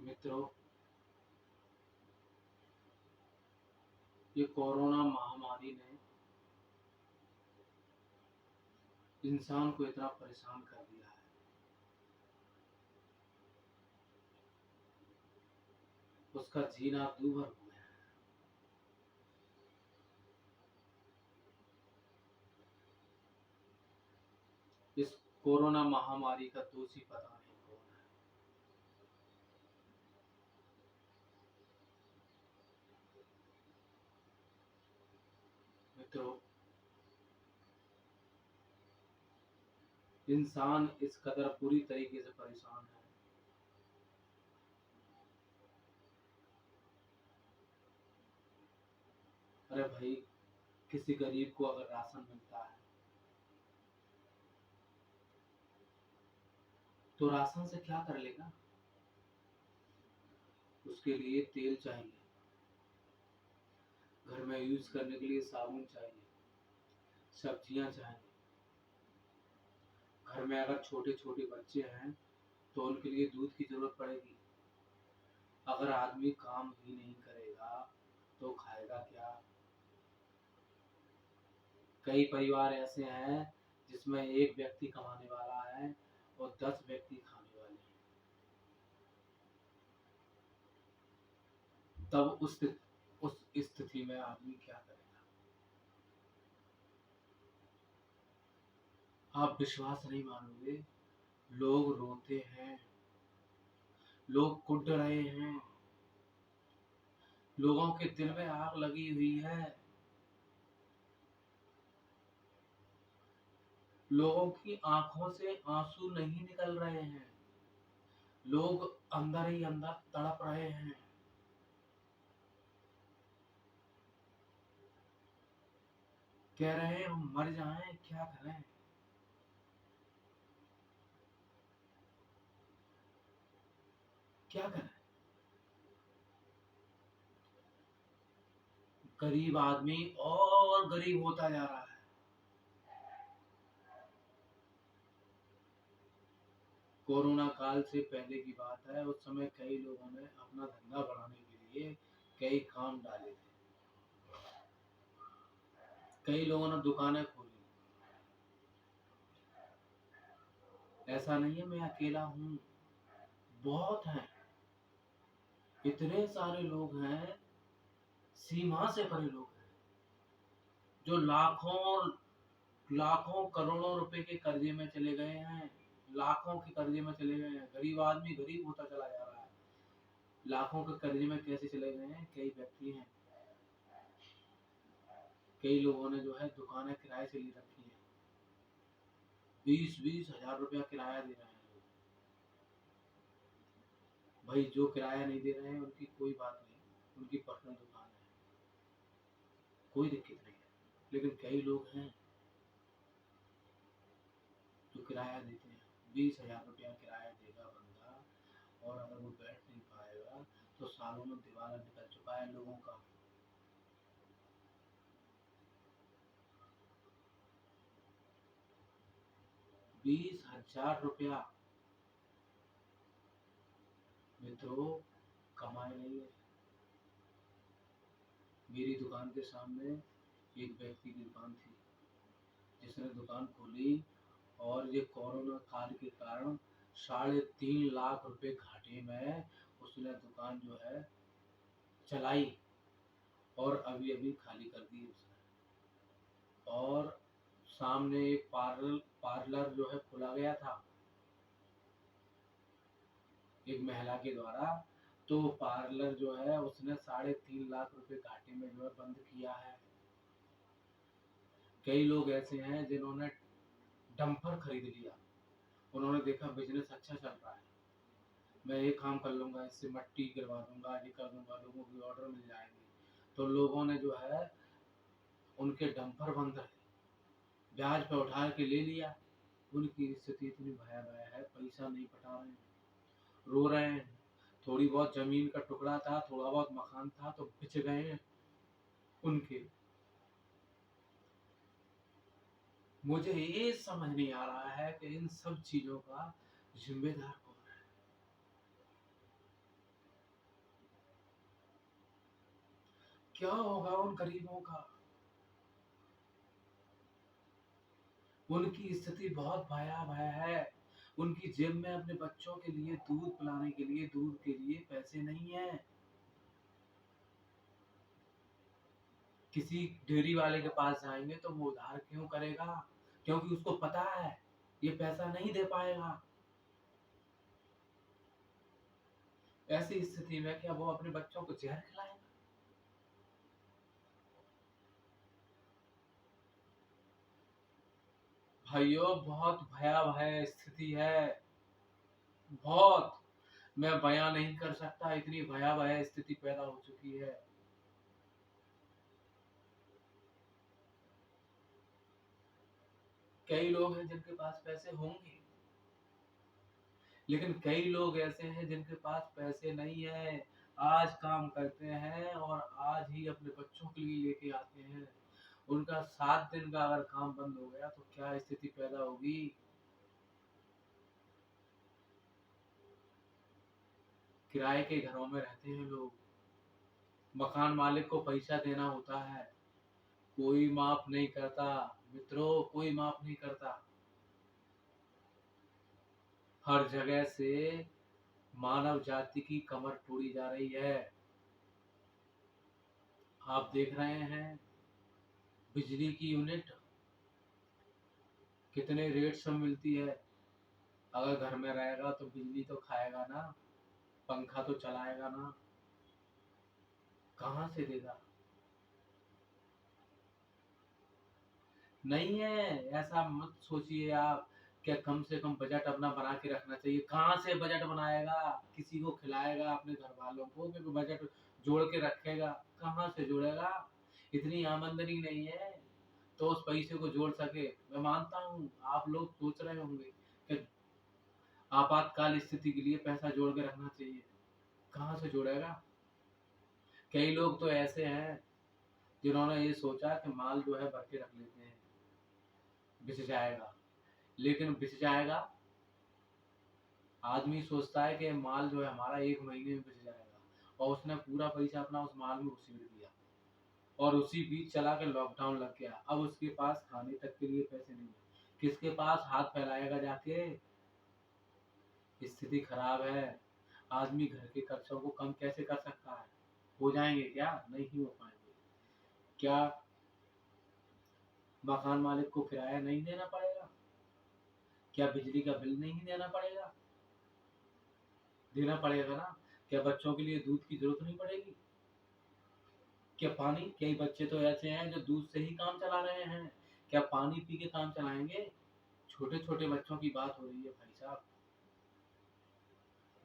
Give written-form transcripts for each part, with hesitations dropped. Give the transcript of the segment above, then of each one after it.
मित्रों, ये कोरोना महामारी ने इंसान को इतना परेशान कर दिया है। उसका जीना दूभर हो गया है। इस कोरोना महामारी का दोषी पता नहीं कौन है। मित्रों, इंसान इस कदर पूरी तरीके से परेशान है। अरे भाई, किसी गरीब को अगर राशन मिलता है तो राशन से क्या कर लेगा? उसके लिए तेल चाहिए, घर में यूज करने के लिए साबुन चाहिए, सब्जियां चाहिए। घर में अगर छोटे छोटे बच्चे हैं तो उनके लिए दूध की जरूरत पड़ेगी। अगर आदमी काम ही नहीं करेगा तो खाएगा क्या? कई परिवार ऐसे हैं जिसमें एक व्यक्ति कमाने वाला है और 10 व्यक्ति खाने वाले हैं। तब उस स्थिति में आदमी क्या करेगा? आप विश्वास नहीं मानोगे, लोग रोते हैं, लोग कुट रहे हैं, लोगों के दिल में आग लगी हुई है, लोगों की आंखों से आंसू नहीं निकल रहे हैं, लोग अंदर ही अंदर तड़प रहे हैं। कह रहे हैं हम मर जाएं, क्या करें? क्या करें? गरीब आदमी और गरीब होता जा रहा है। कोरोना काल से पहले की बात है, उस समय कई लोगों ने अपना धंधा बढ़ाने के लिए कई काम डाले थे। कई लोगों ने दुकानें खोली। ऐसा नहीं है मैं अकेला हूँ, बहुत हैं। इतने सारे लोग हैं, सीमा से परे लोग हैं, जो लाखों लाखों करोड़ों रुपए के कर्जे में चले गए हैं। लाखों के कर्जे में चले गए हैं। गरीब आदमी गरीब होता चला जा रहा है। लाखों के कर्जे में कैसे चले गए हैं? कई व्यक्ति हैं, कई लोगों ने जो है दुकानें किराए से ली रखी है। 20-20 हजार रुपया किराया दे रहे हैं लोग। भाई, जो किराया नहीं दे रहे हैं उनकी कोई बात नहीं, उनकी पर्सनल दुकान है, कोई दिक्कत नहीं है। लेकिन कई लोग हैं जो किराया देते हैं। 20 हजार रुपया किराया देगा बंदा, और अगर वो बैठ नहीं पाएगा तो सालों में दिवाला निकल चुका है लोगों का। 20 हजार रुपया मित्रों, कमाई नहीं है। मेरी दुकान के सामने एक व्यक्ति की दुकान थी, जिसने दुकान खोली, और ये कोरोना काल के कारण 3.5 लाख रुपए घाटे में उसने दुकान जो है चलाई, और अभी अभी खाली कर दी उसने। और सामने एक पार्लर जो है खोला गया था एक महिला के द्वारा, तो पार्लर जो है उसने 3.5 लाख रुपए घाटे में जो है बंद किया है। कई लोग ऐसे हैं जिन्होंने डंपर खरीद लिया। उन्होंने देखा बिजनेस अच्छा चल रहा है, मैं ये काम कर लूंगा, इससे मट्टी गिरवा दूंगा, ये कर दूंगा, लोगों की ऑर्डर मिल जाएंगे। तो लोगों ने जो है उनके डंपर बंद रहे, ब्याज पे उठा के ले लिया। उनकी स्थिति इतनी भयावह है, पैसा नहीं पटा रहे हैं, रो रहे हैं। थोड़ी बहुत जमीन का टुकड़ा था, थोड़ा बहुत मकान था, तो बिच गए हैं उनके। मुझे ये समझ नहीं आ रहा है कि इन सब चीजों का जिम्मेदार कौन है। क्या होगा उन गरीबों का? उनकी स्थिति बहुत भयावह है। उनकी जेब में अपने बच्चों के लिए दूध पिलाने के लिए, दूध के लिए पैसे नहीं है। किसी डेयरी वाले के पास जाएंगे तो वो उधार क्यों करेगा? क्योंकि उसको पता है ये पैसा नहीं दे पाएगा। ऐसी स्थिति में क्या वो अपने बच्चों को जहर खिलाएगा? भाइयों, बहुत भयावह स्थिति है। बहुत, मैं बयां नहीं कर सकता, इतनी भयावह स्थिति पैदा हो चुकी है। कई लोग हैं जिनके पास पैसे होंगे, लेकिन कई लोग ऐसे हैं जिनके पास पैसे नहीं है। आज काम करते हैं और आज ही अपने बच्चों के लिए लेके आते हैं। उनका 7 दिन का अगर काम बंद हो गया तो क्या स्थिति पैदा होगी? किराए के घरों में रहते हैं लोग, मकान मालिक को पैसा देना होता है, कोई माफ नहीं करता। मित्रों, कोई माफ नहीं करता। हर जगह से मानव जाति की कमर तोड़ी जा रही है। आप देख रहे हैं बिजली की यूनिट कितने रेट से मिलती है। अगर घर में रहेगा तो बिजली तो खाएगा ना, पंखा तो चलाएगा ना, कहाँ से देगा? नहीं है, ऐसा मत सोचिए आप। क्या कम से कम बजट अपना बना के रखना चाहिए? कहाँ से बजट बनाएगा? किसी को खिलाएगा अपने घर वालों को कि बजट जोड़ के रखेगा? कहाँ से जोड़ेगा? इतनी आमदनी नहीं है तो उस पैसे को जोड़ सके। मैं मानता हूँ आप लोग सोच रहे होंगे कि आपातकाल स्थिति के लिए पैसा जोड़ के रखना चाहिए। कहाँ से जोड़ेगा? कई लोग तो ऐसे हैं जिन्होंने ये सोचा कि माल जो है भर के रख लेते हैं, बिछ जाएगा। लेकिन बिछ जाएगा, आदमी सोचता है कि माल जो है हमारा 1 महीने में बिछ जाएगा, और उसने पूरा पैसा अपना उस माल में उसीर दिया, और उसी बीच चला के लॉकडाउन लग गया। अब उसके पास खाने तक के लिए पैसे नहीं है, किसके पास हाथ फैलाएगा जाके? स्थिति खराब है। आदमी घर के खर्चों को कम कैसे कर सकता है? हो जाएंगे क्या? नहीं हो पाएंगे। क्या मकान मालिक को किराया नहीं देना पड़ेगा? क्या बिजली का बिल नहीं देना पड़ेगा? देना पड़ेगा ना। क्या बच्चों के लिए दूध की जरूरत नहीं पड़ेगी? क्या पानी, कई बच्चे तो ऐसे हैं जो दूध से ही काम चला रहे हैं, क्या पानी पी के काम चलाएंगे? छोटे छोटे बच्चों की बात हो रही है भाई साहब।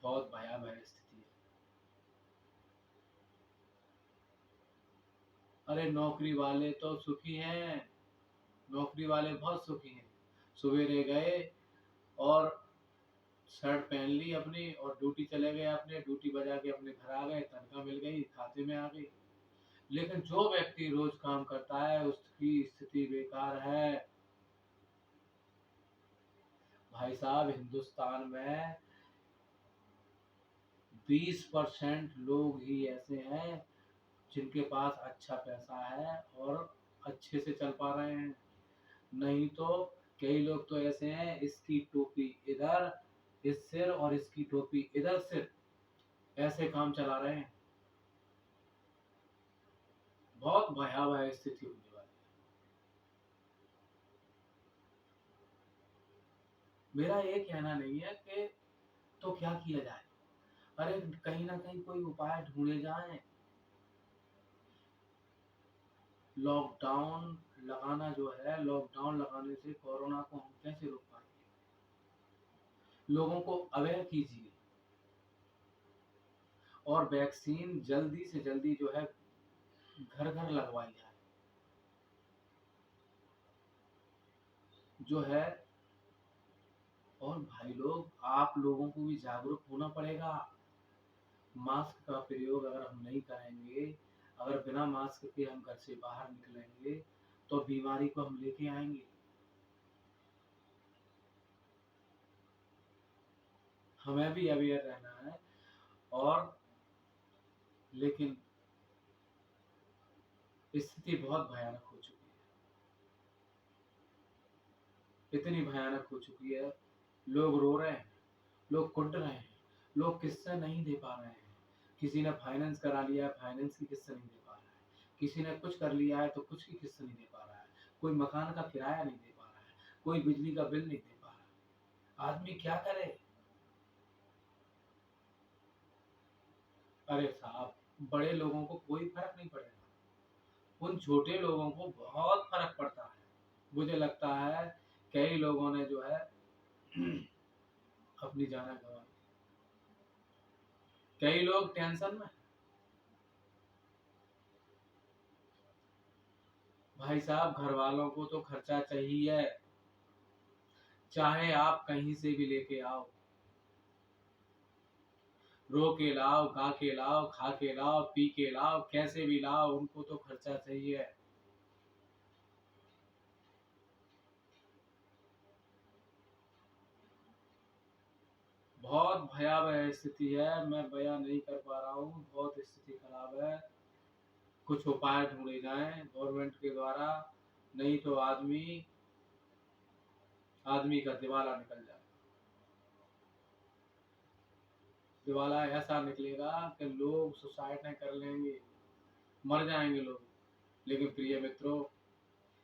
बहुत भयावह स्थिति है। अरे नौकरी वाले तो सुखी हैं, नौकरी वाले बहुत सुखी हैं। सवेरे गए और शर्ट पहन ली अपनी और ड्यूटी चले गए, अपने ड्यूटी बजा के अपने घर आ गए, तनख्वाह मिल गई, खाते में आ गई। लेकिन जो व्यक्ति रोज काम करता है उसकी स्थिति बेकार है। भाई साहब, हिंदुस्तान में 20% लोग ही ऐसे हैं जिनके पास अच्छा पैसा है और अच्छे से चल पा रहे हैं। नहीं तो कई लोग तो ऐसे हैं, इसकी टोपी इधर, इस सिर और इसकी टोपी इधर सिर, ऐसे काम चला रहे हैं। बहुत भयावह स्थिति होने वाली है। मेरा ये कहना नहीं है कि तो क्या किया जाए। अरे कहीं ना कहीं कोई उपाय ढूंढे जाए। लॉकडाउन लगाना जो है, लॉकडाउन लगाने से कोरोना को हम कैसे रोक पाएंगे? लोगों को अवेयर कीजिए और वैक्सीन जल्दी से जल्दी जो है घर घर लगवाई जाए। जो है, और भाई लोग, आप लोगों को भी जागरूक होना पड़ेगा। मास्क का प्रयोग अगर हम नहीं करेंगे, अगर बिना मास्क के हम घर से बाहर निकलेंगे तो बीमारी को हम लेके आएंगे। हमें भी अवेयर रहना है। और लेकिन स्थिति बहुत भयानक हो चुकी है, इतनी भयानक हो चुकी है। लोग रो रहे हैं, लोग कुट रहे हैं, लोग किस्से नहीं दे पा रहे हैं। किसी ने फाइनेंस करा लिया है, फाइनेंस की किस्से नहीं दे पा रहा है। किसी ने कुछ कर लिया है तो कुछ की किस्से नहीं दे पा रहा है। कोई मकान का किराया नहीं दे पा रहा है, कोई बिजली का बिल नहीं दे पा रहा है। आदमी क्या करे? अरे साहब, बड़े लोगों को कोई फर्क नहीं पड़ेगा, उन छोटे लोगों को बहुत फर्क पड़ता है। मुझे लगता है कई लोगों ने जो है अपनी जान गंवा दी। कई लोग टेंशन में। भाई साहब, घर वालों को तो खर्चा चाहिए, चाहे आप कहीं से भी लेके आओ, रो के लाओ, गा के लाओ, खा के लाओ, पी के लाओ, कैसे भी लाओ, उनको तो खर्चा चाहिए। बहुत भयावह स्थिति है, मैं बयां नहीं कर पा रहा हूँ, बहुत स्थिति खराब है। कुछ उपाय ढूंढे जाएं गवर्नमेंट के द्वारा, नहीं तो आदमी आदमी का दिवाला निकल जाए। दिवाला ऐसा निकलेगा कि लोग सुसाइड कर लेंगे, मर जाएंगे लोग। लेकिन प्रिय मित्रों,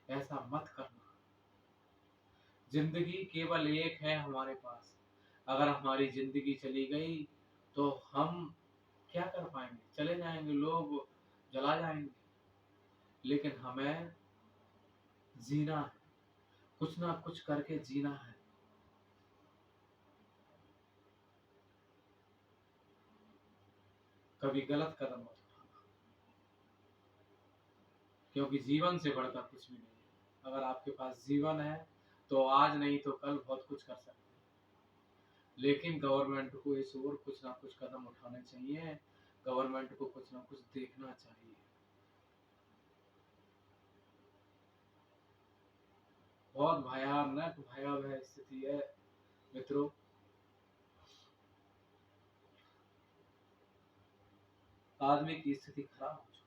ऐसा मत करना। जिंदगी केवल एक है हमारे पास। अगर हमारी जिंदगी चली गई तो हम क्या कर पाएंगे? चले जाएंगे, लोग जला जाएंगे। लेकिन हमें जीना है, कुछ ना कुछ करके जीना है। कभी गलत कदम मत उठाना, क्योंकि जीवन से बढ़कर कुछ भी नहीं है। अगर आपके पास जीवन है तो आज नहीं तो कल बहुत कुछ कर सकते हैं। लेकिन गवर्नमेंट को इस ओर कुछ ना कुछ कदम उठाने चाहिए, गवर्नमेंट को कुछ ना कुछ देखना चाहिए। बहुत भयानक भयावह स्थिति है मित्रों। आदमी की स्थिति खराब हो चुकी है।